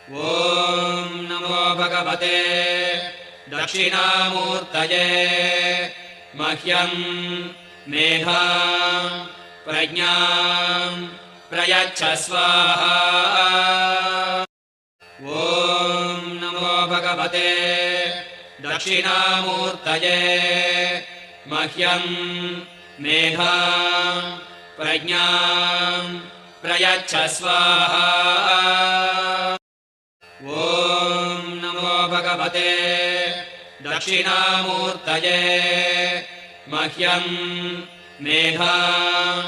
ॐ नमो भगवते दक्षिणामूर्तये मह्यं मेधां प्रज्ञां प्रयच्छ स्वाहा। ॐ नमो भगवते दक्षिणामूर्तये मह्यं मेधां प्रज्ञां प्रयच्छ स्वाहा। ॐ नमो भगवते दक्षिणामूर्तये मह्यं मेधां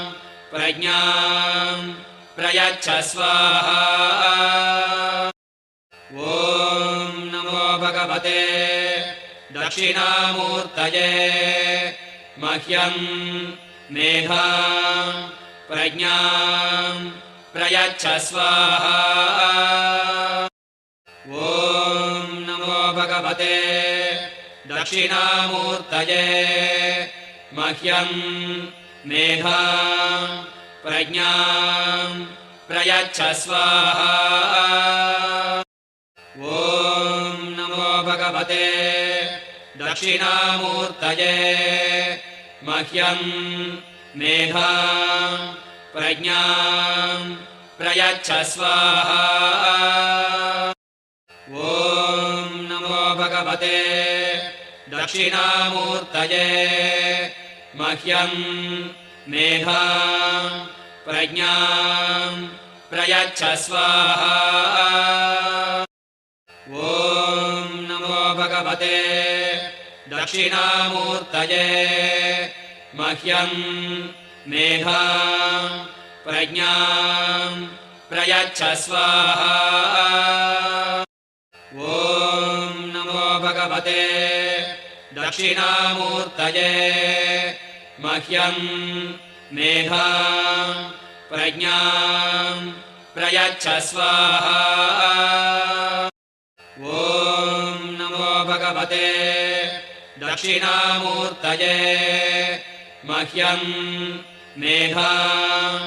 प्रज्ञां प्रयच्छ स्वाहा। ॐ नमो भगवते दक्षिणामूर्तये मह्यं मेधां प्रज्ञां प्रयच्छ स्वाहा। ॐ नमो भगवते दक्षिणामूर्तये मह्यं मेधां प्रज्ञां प्रयच्छ स्वाहा। ॐ नमो भगवते दक्षिणामूर्तये मह्यं मेधां प्रज्ञां प्रयच्छ स्वाहा। ॐ नमो भगवते दक्षिणामूर्तये मह्यं मेधां प्रज्ञां प्रयच्छ स्वाहा। ॐ नमो भगवते दक्षिणामूर्तये मह्यं मेधां प्रज्ञां प्रयच्छ स्वाहा। ॐ नमो भगवते दक्षिणामूर्तये मह्यं मेधां प्रज्ञां प्रयच्छ स्वाहा। ॐ नमो भगवते दक्षिणामूर्तये मह्यं मेधां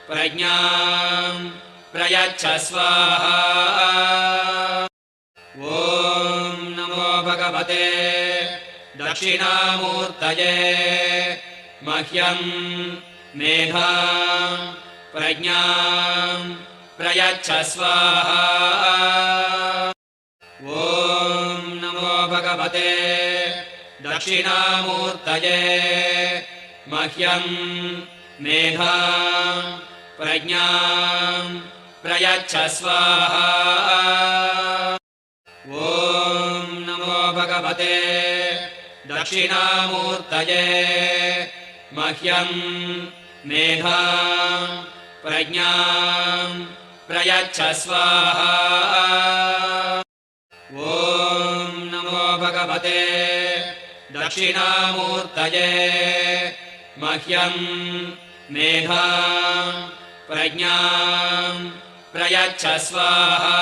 प्रज्ञां प्रयच्छ स्वाहा। ॐ नमो भगवते दक्षिणामूर्तये मह्यं मेधां प्रज्ञां प्रयच्छ स्वाहा। ॐ नमो भगवते दक्षिणामूर्तये मह्यं मेधां प्रज्ञां प्रयच्छ स्वाहा। ॐ नमो भगवते दक्षिणामूर्तये मह्यं मेधां प्रज्ञां प्रयच्छ स्वाहा। ॐ नमो भगवते दक्षिणामूर्तये मह्यं मेधां प्रज्ञां प्रयच्छ स्वाहा।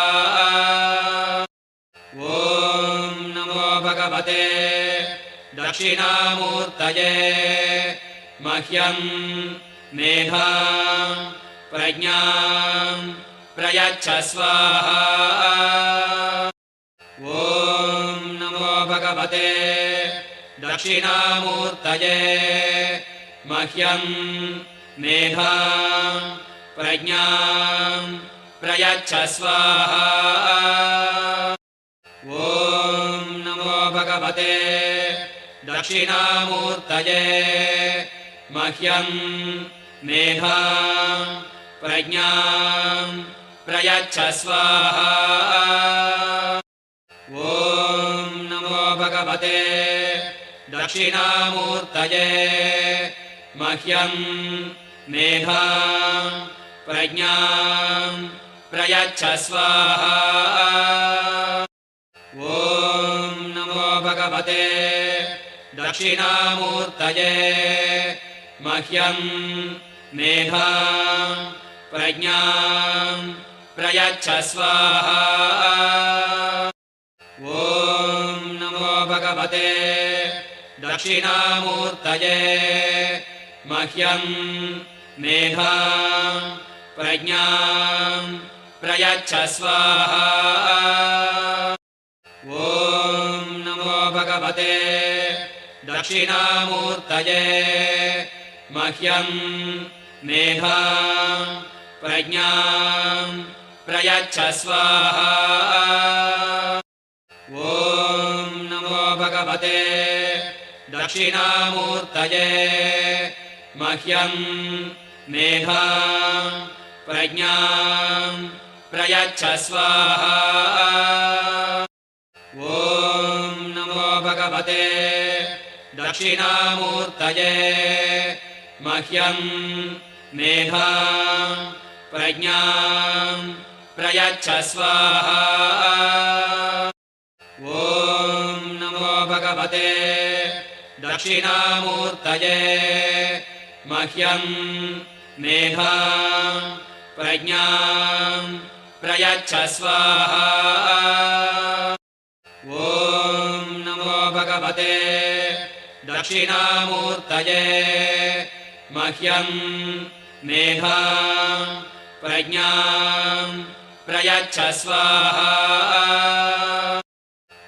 ॐ नमो भगवते दक्षिणामूर्तये मह्यं मेधां प्रज्ञां प्रयच्छ स्वाहा। ॐ नमो भगवते दक्षिणामूर्तये मह्यं मेधां प्रज्ञां प्रयच्छ स्वाहा। ॐ नमो भगवते दक्षिणामूर्तये मह्यं मेधां प्रज्ञां प्रयच्छ स्वाहा। ॐ नमो भगवते दक्षिणामूर्तये मह्यं मेधां प्रज्ञां प्रयच्छ स्वाहा। ॐ नमो भगवते दक्षिणामूर्तये मह्यं मेधां प्रज्ञां प्रयच्छ स्वाहा। ॐ नमो भगवते दक्षिणामूर्तये मह्यं मेधां प्रज्ञां प्रयच्छ स्वाहा ॐ नमो भगवते दक्षिणामूर्तये मह्यं मेधां प्रज्ञां प्रयच्छ स्वाहा ॐ नमो भगवते दक्षिणामूर्तये मह्यं मेधां प्रज्ञां प्रयच्छ स्वाहा ॐ नमो भगवते दक्षिणामूर्तये मह्यं मेधां प्रज्ञां प्रयच्छ स्वाहा ॐ नमो भगवते दक्षिणामूर्तये मह्यं मेधां प्रज्ञां प्रयच्छ स्वाहा ॐ नमो भगवते दक्षिणामूर्तये मह्यं मेधां प्रज्ञां प्रयच्छ स्वाहा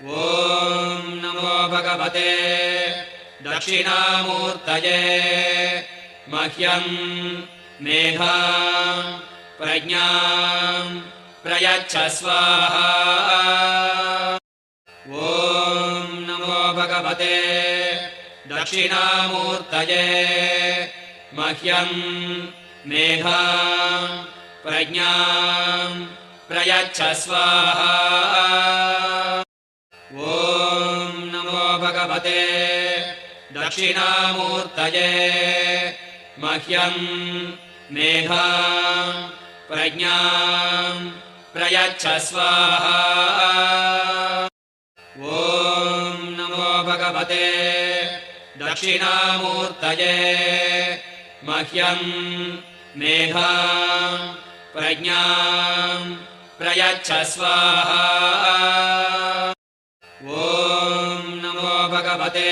ॐ नमो भगवते दक्षिणामूर्तये मह्यं मेधां प्रज्ञां प्रयच्छ स्वाहा ॐ नमो भगवते दक्षिणामूर्तये मह्यं मेधां प्रज्ञां प्रयच्छ स्वाहा ॐ नमो भगवते दक्षिणामूर्तये मह्यं मेधां प्रज्ञां प्रयच्छ स्वाहा ॐ नमो भगवते दक्षिणामूर्तये मह्यं मेधां प्रज्ञां प्रयच्छ स्वाहा ॐ नमो भगवते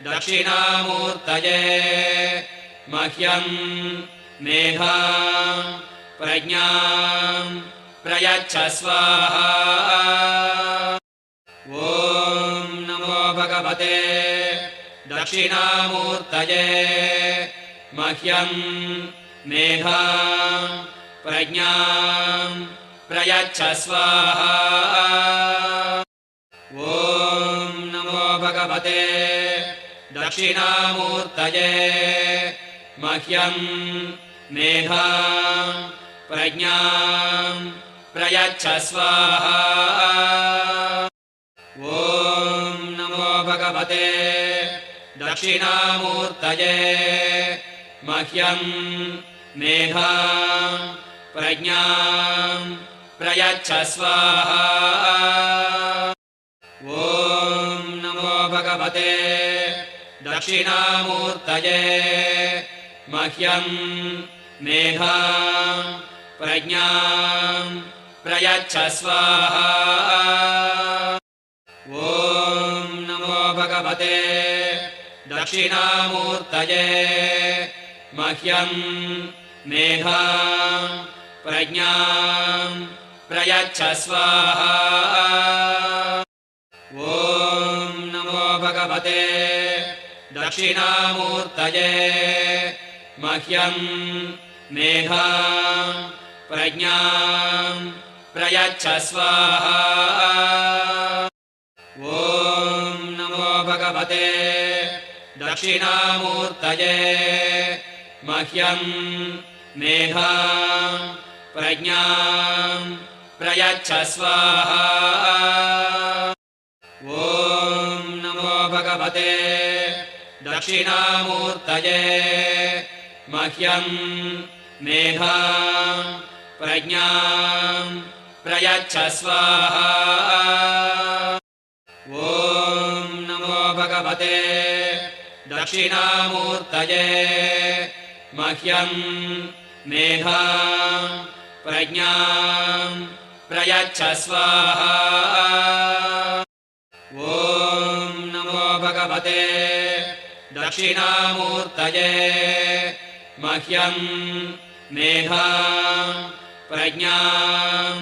दक्षिणामूर्तये मह्यं मेधां प्रज्ञां प्रयच्छ स्वाहा ॐ नमो भगवते दक्षिणामूर्तये मह्यं मेधां प्रज्ञां प्रयच्छ स्वाहा ॐ नमो भगवते दक्षिणामूर्तये मह्यं मेधां प्रज्ञां प्रयच्छ स्वाहा ॐ नमो भगवते दक्षिणामूर्तये मह्यं मेधां प्रज्ञां प्रयच्छ स्वाहा ॐ नमो भगवते दक्षिणामूर्तये मह्यं मेधां प्रज्ञां प्रयच्छ स्वाहा ॐ नमो भगवते दक्षिणामूर्तये मह्यं मेधां प्रज्ञां प्रयच्छ स्वाहा ॐ नमो भगवते दक्षिणामूर्तये मह्यं मेधां प्रज्ञां प्रयच्छ स्वाहा ॐ नमो भगवते दक्षिणामूर्तये मह्यं मेधां प्रज्ञां प्रयच्छ स्वाहा ॐ नमो भगवते दक्षिणामूर्तये मह्यं मेधां प्रज्ञां प्रयच्छ स्वाहा ॐ नमो भगवते दक्षिणामूर्तये मह्यं मेधां प्रज्ञां प्रयच्छ स्वाहा ॐ नमो भगवते दक्षिणामूर्तये मह्यं मेधां प्रज्ञां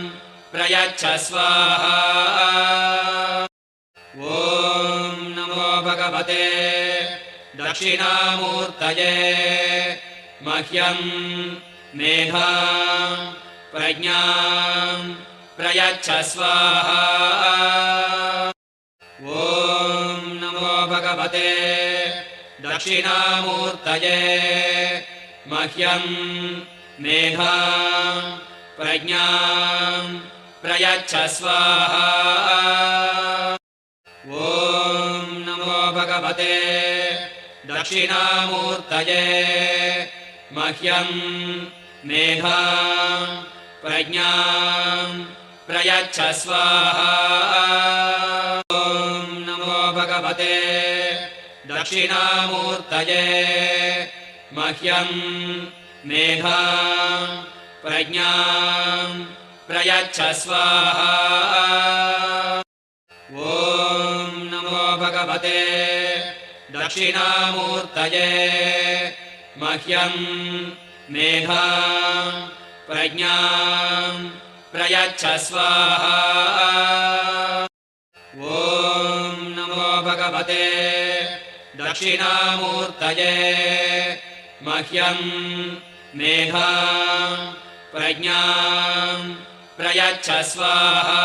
प्रयच्छ स्वाहा ॐ नमो भगवते दक्षिणामूर्तये मह्यं मेधां प्रज्ञां प्रयच्छ स्वाहा ॐ नमो भगवते दक्षिणामूर्तये मह्यं मेधां प्रज्ञां प्रयच्छ स्वाहा ॐ नमो भगवते दक्षिणामूर्तये मह्यं मेधां प्रज्ञां प्रयच्छ स्वाहा ॐ नमो भगवते दक्षिणामूर्तये मह्यं मेधां प्रज्ञां प्रयच्छ स्वाहा ॐ नमो भगवते दक्षिणामूर्तये मह्यं मेधां प्रज्ञां प्रयच्छ स्वाहा ॐ नमो भगवते दक्षिणामूर्तये मह्यं मेधां प्रज्ञां प्रयच्छ स्वाहा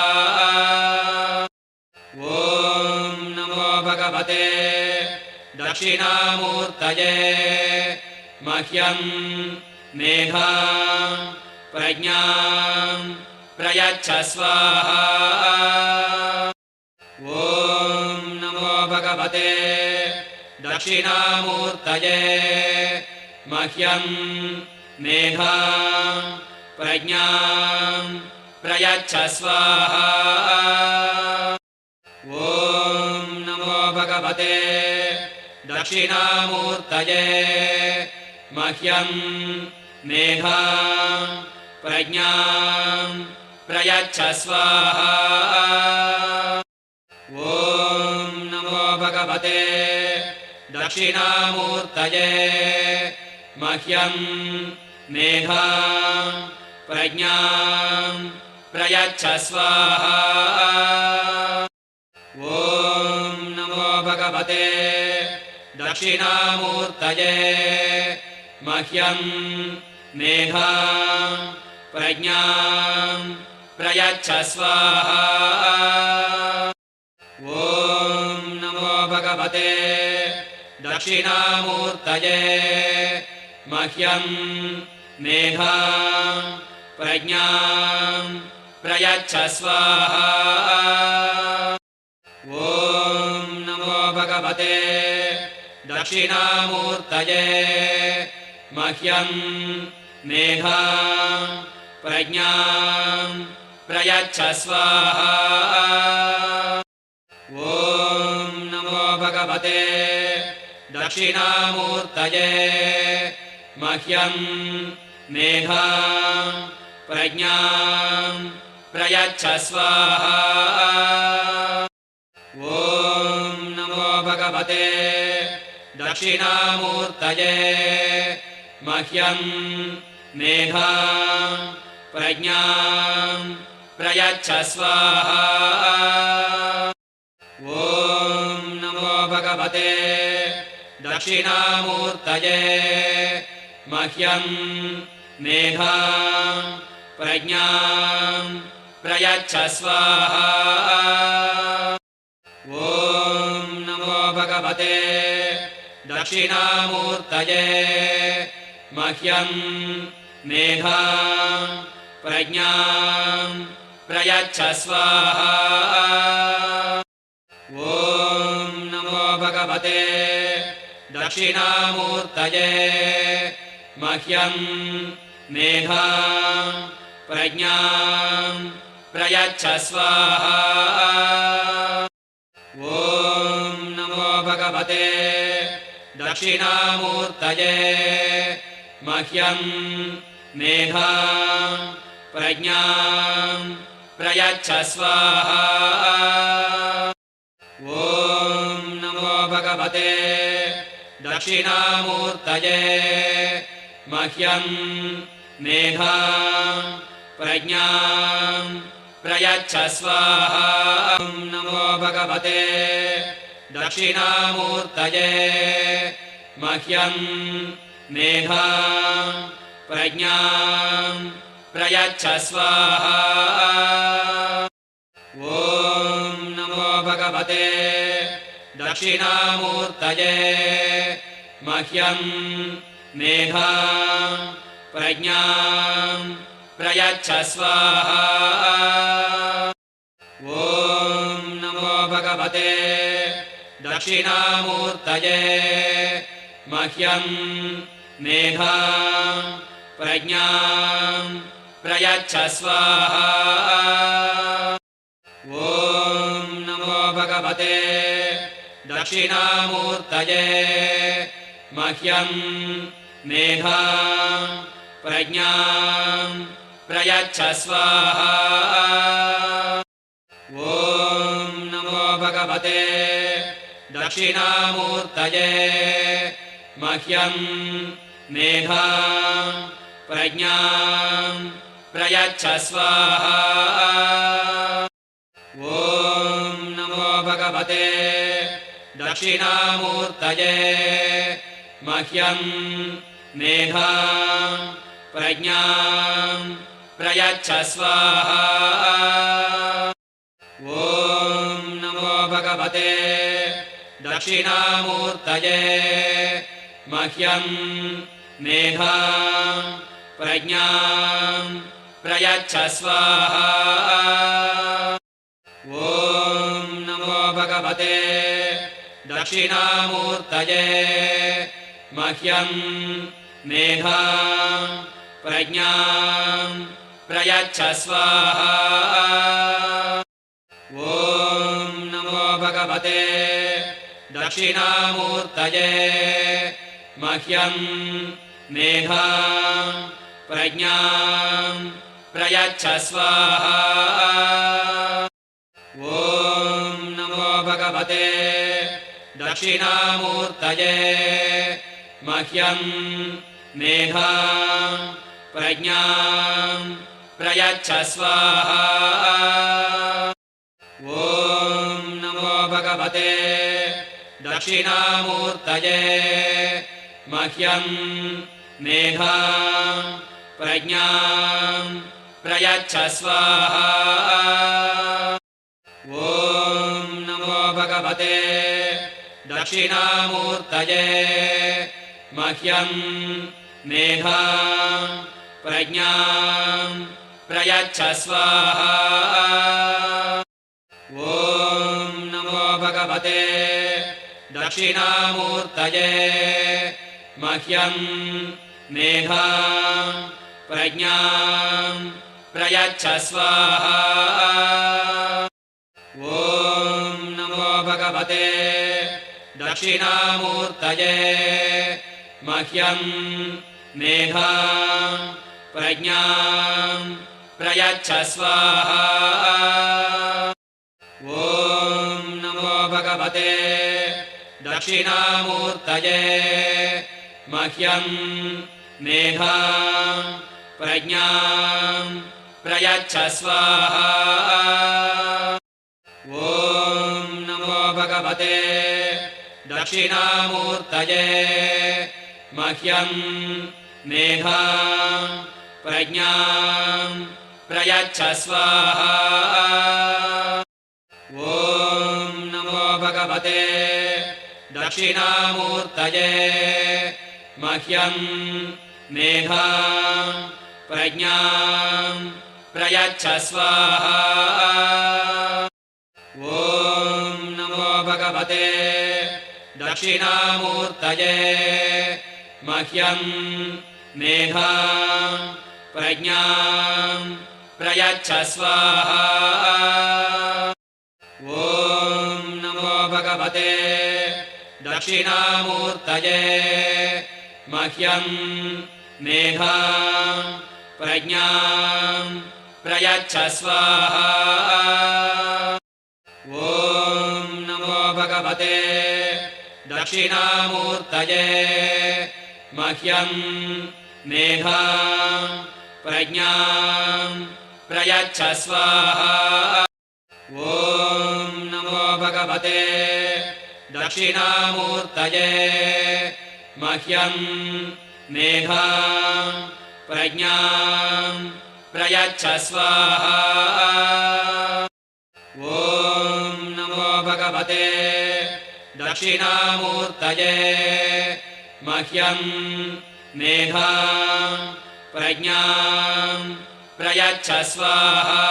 ॐ नमो भगवते दक्षिणामूर्तये मह्यं मेधां प्रज्ञां प्रयच्छ स्वाहा ॐ नमो भगवते दक्षिणामूर्तये मह्यं मेधां प्रज्ञां प्रयच्छ स्वाहा ॐ नमो भगवते दक्षिणामूर्तये मह्यं मेधां प्रज्ञां प्रयच्छ स्वाहा ॐ नमो भगवते दक्षिणामूर्तये मह्यं मेधां प्रज्ञां प्रयच्छ स्वाहा ॐ नमो भगवते दक्षिणामूर्तये मह्यं मेधां प्रज्ञां प्रयच्छ स्वाहा ॐ नमो भगवते दक्षिणामूर्तये मह्यं मेधां प्रज्ञां प्रयच्छ स्वाहा ॐ नमो भगवते दक्षिणामूर्तये मह्यं मेधां प्रज्ञां प्रयच्छ स्वाहा ॐ नमो भगवते दक्षिणामूर्तये मह्यं मेधां प्रज्ञां प्रयच्छ स्वाहा ॐ नमो भगवते दक्षिणामूर्तये मह्यं मेधां प्रज्ञां प्रयच्छ स्वाहा ॐ नमो भगवते दक्षिणामूर्तये मह्यं मेधां प्रज्ञां प्रयच्छ स्वाहा ॐ नमो भगवते दक्षिणामूर्तये मह्यं मेधां प्रज्ञां प्रयच्छ स्वाहा ॐ नमो भगवते दक्षिणामूर्तये मह्यं मेधां प्रज्ञां प्रयच्छ स्वाहा ॐ नमो भगवते दक्षिणामूर्तये मह्यं मेधां प्रज्ञां प्रयच्छ स्वाहा ॐ नमो भगवते दक्षिणामूर्तये मह्यं मेधां प्रज्ञां प्रयच्छ स्वाहा ॐ नमो भगवते दक्षिणामूर्तये मह्यं मेधां प्रज्ञां प्रयच्छ स्वाहा ॐ नमो भगवते दक्षिणामूर्तये मह्यं मेधां प्रज्ञां प्रयच्छ स्वाहा ॐ नमो भगवते दक्षिणामूर्तये मह्यं मेधां प्रज्ञां प्रयच्छ स्वाहा ॐ नमो भगवते दक्षिणामूर्तये मह्यं मेधां प्रज्ञां प्रयच्छ स्वाहा ॐ नमो भगवते दक्षिणामूर्तये मह्यं मेधां प्रज्ञां प्रयच्छ स्वाहा ॐ नमो भगवते दक्षिणामूर्तये मह्यं मेधां प्रज्ञां प्रयच्छ स्वाहा ॐ नमो भगवते दक्षिणामूर्तये मह्यं मेधां प्रज्ञां प्रयच्छ स्वाहा ॐ नमो भगवते दक्षिणामूर्तये मह्यं मेधां प्रज्ञां प्रयच्छ स्वाहा ॐ नमो भगवते दक्षिणामूर्तये मह्यं मेधां प्रज्ञां प्रयच्छ स्वाहा ॐ नमो भगवते दक्षिणामूर्तये मह्यं मेधां प्रज्ञां प्रयच्छ स्वाहा ॐ नमो भगवते दक्षिणामूर्तये मह्यं मेधां प्रज्ञां प्रयच्छ स्वाहा ॐ नमो भगवते दक्षिणामूर्तये मह्यं मेधां प्रज्ञां प्रयच्छ स्वाहा ॐ नमो भगवते दक्षिणामूर्तये मह्यं मेधां प्रज्ञां प्रयच्छ स्वाहा ॐ नमो भगवते दक्षिणामूर्तये मह्यं मेधां प्रज्ञां प्रयच्छ स्वाहा ॐ नमो भगवते दक्षिणामूर्तये मह्यं मेधां प्रज्ञां प्रयच्छ स्वाहा ॐ नमो भगवते दक्षिणामूर्तये मह्यं मेधां प्रज्ञां प्रयच्छ स्वाहा ॐ नमो भगवते दक्षिणामूर्तये मह्यं मेधां प्रज्ञां प्रयच्छ स्वाहा ॐ नमो भगवते दक्षिणामूर्तये मह्यं मेधां प्रज्ञां प्रयच्छ स्वाहा ॐ नमो भगवते दक्षिणामूर्तये मह्यं मेधां प्रज्ञां प्रयच्छ स्वाहा ॐ नमो भगवते दक्षिणामूर्तये मह्यं मेधां प्रज्ञाम् प्रयच्छ स्वाहा ॐ नमो भगवते दक्षिणामूर्तये मह्यं मेधां प्रज्ञां प्रयच्छ स्वाहा ॐ नमो भगवते दक्षिणामूर्तये मह्यं मेधां प्रज्ञां प्रयच्छ स्वाहा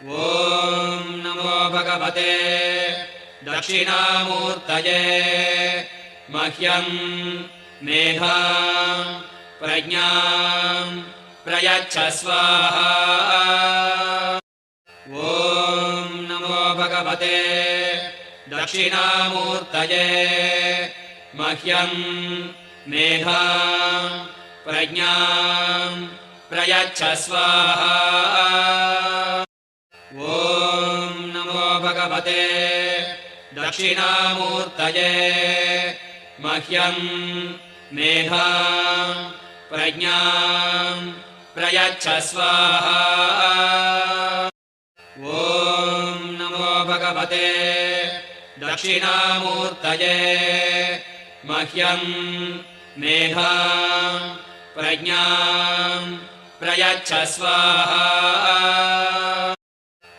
ॐ नमो भगवते दक्षिणामूर्तये मह्यं मेधां प्रज्ञां प्रयच्छ स्वाहा ॐ नमो भगवते दक्षिणामूर्तये मह्यं मेधां प्रज्ञां प्रयच्छ स्वाहा ॐ नमो भगवते दक्षिणामूर्तये मह्यं मेधां प्रज्ञां प्रयच्छ स्वाहा ॐ नमो भगवते दक्षिणामूर्तये मह्यं मेधां प्रज्ञां प्रयच्छ स्वाहा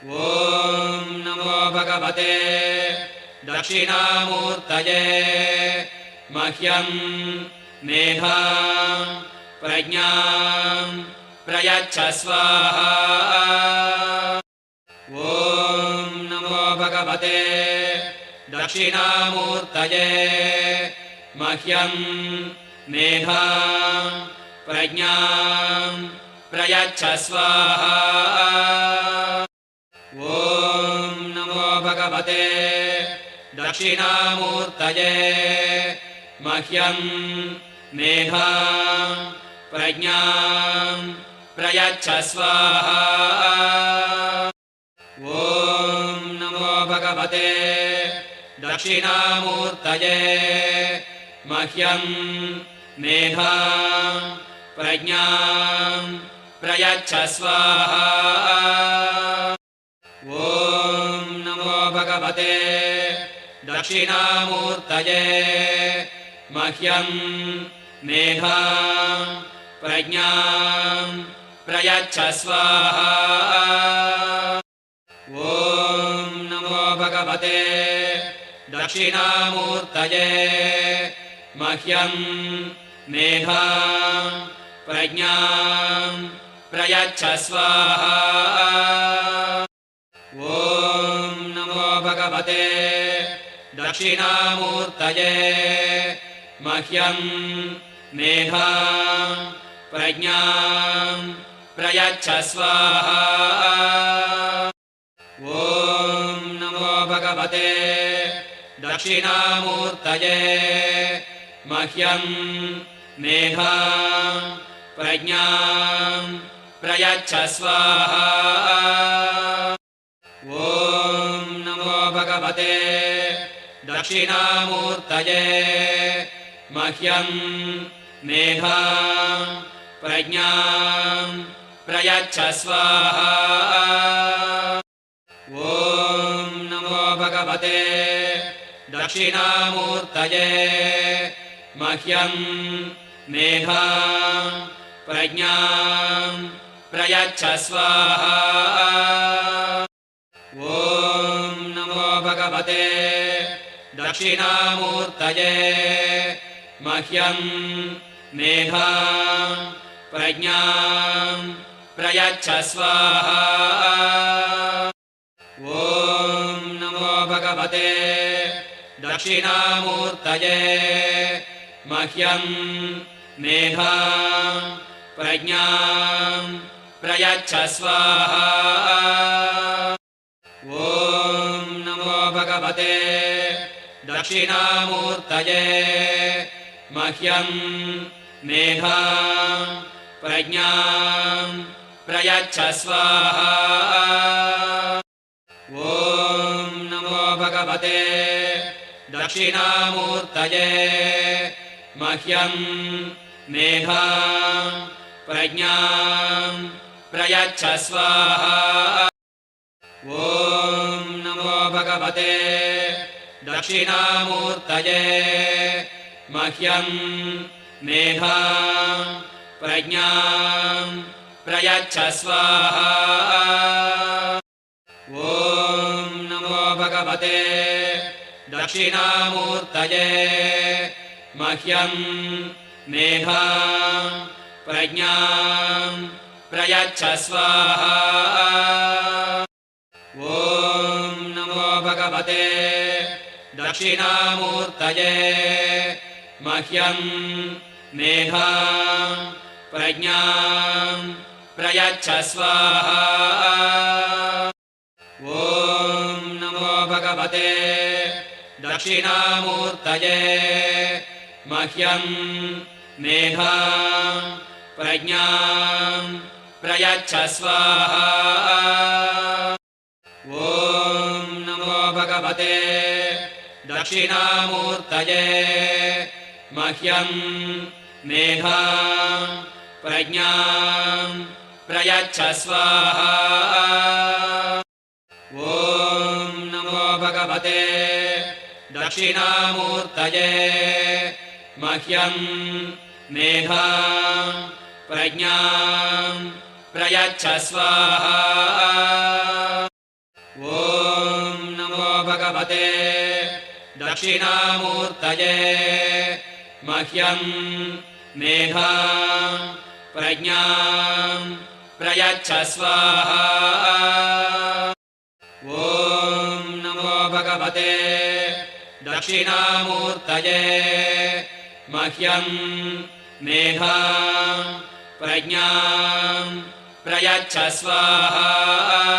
ॐ नमो भगवते दक्षिणामूर्तये मह्यं मेधां प्रज्ञां प्रयच्छ स्वाहा ॐ नमो भगवते दक्षिणामूर्तये मह्यं मेधां प्रज्ञां प्रयच्छ स्वाहा ॐ नमो भगवते दक्षिणामूर्तये मह्यं मेधां प्रज्ञां प्रयच्छ स्वाहा ॐ नमो भगवते दक्षिणामूर्तये मह्यं मेधां प्रज्ञां प्रयच्छ स्वाहा ॐ नमो भगवते दक्षिणामूर्तये मह्यं मेधां प्रज्ञां प्रयच्छ स्वाहा ॐ नमो भगवते दक्षिणामूर्तये मह्यं मेधां प्रज्ञां प्रयच्छ स्वाहा ॐ नमो भगवते दक्षिणामूर्तये मह्यं मेधां प्रज्ञां प्रयच्छ स्वाहा ॐ नमो भगवते दक्षिणामूर्तये मह्यं मेधां प्रज्ञां प्रयच्छ स्वाहा ॐ नमो भगवते दक्षिणामूर्तये मह्यं मेधां प्रज्ञां प्रयच्छ स्वाहा ॐ नमो भगवते दक्षिणामूर्तये मह्यं मेधां प्रज्ञां प्रयच्छ स्वाहा ॐ नमो भगवते दक्षिणामूर्तये मह्यं मेधां प्रज्ञां प्रयच्छ स्वाहा ॐ नमो भगवते दक्षिणामूर्तये मह्यं मेधां प्रज्ञां प्रयच्छ स्वाहा ॐ नमो भगवते दक्षिणामूर्तये मह्यं मेधां प्रज्ञां प्रयच्छ स्वाहा ॐ नमो भगवते दक्षिणामूर्तये मह्यं मेधां प्रज्ञाम् प्रयच्छ स्वाहा ॐ नमो भगवते दक्षिणामूर्तये मह्यं मेधां प्रज्ञां प्रयच्छ स्वाहा ॐ नमो भगवते दक्षिणामूर्तये मह्यं मेधां प्रज्ञां प्रयच्छ स्वाहा ॐ नमो भगवते दक्षिणामूर्तये मह्यं मेधां प्रज्ञां प्रयच्छ स्वाहा ॐ नमो भगवते दक्षिणामूर्तये मह्यं मेधां प्रज्ञां प्रयच्छ स्वाहा ॐ नमो भगवते दक्षिणामूर्तये मह्यं मेधां प्रज्ञां प्रयच्छ स्वाहा ॐ नमो भगवते दक्षिणामूर्तये मह्यं मेधां प्रज्ञां प्रयच्छ स्वाहा ॐ नमो भगवते दक्षिणामूर्तये मह्यं मेधां प्रज्ञां प्रयच्छ स्वाहा ॐ नमो भगवते दक्षिणामूर्तये मह्यं मेधां प्रज्ञां प्रयच्छ स्वाहा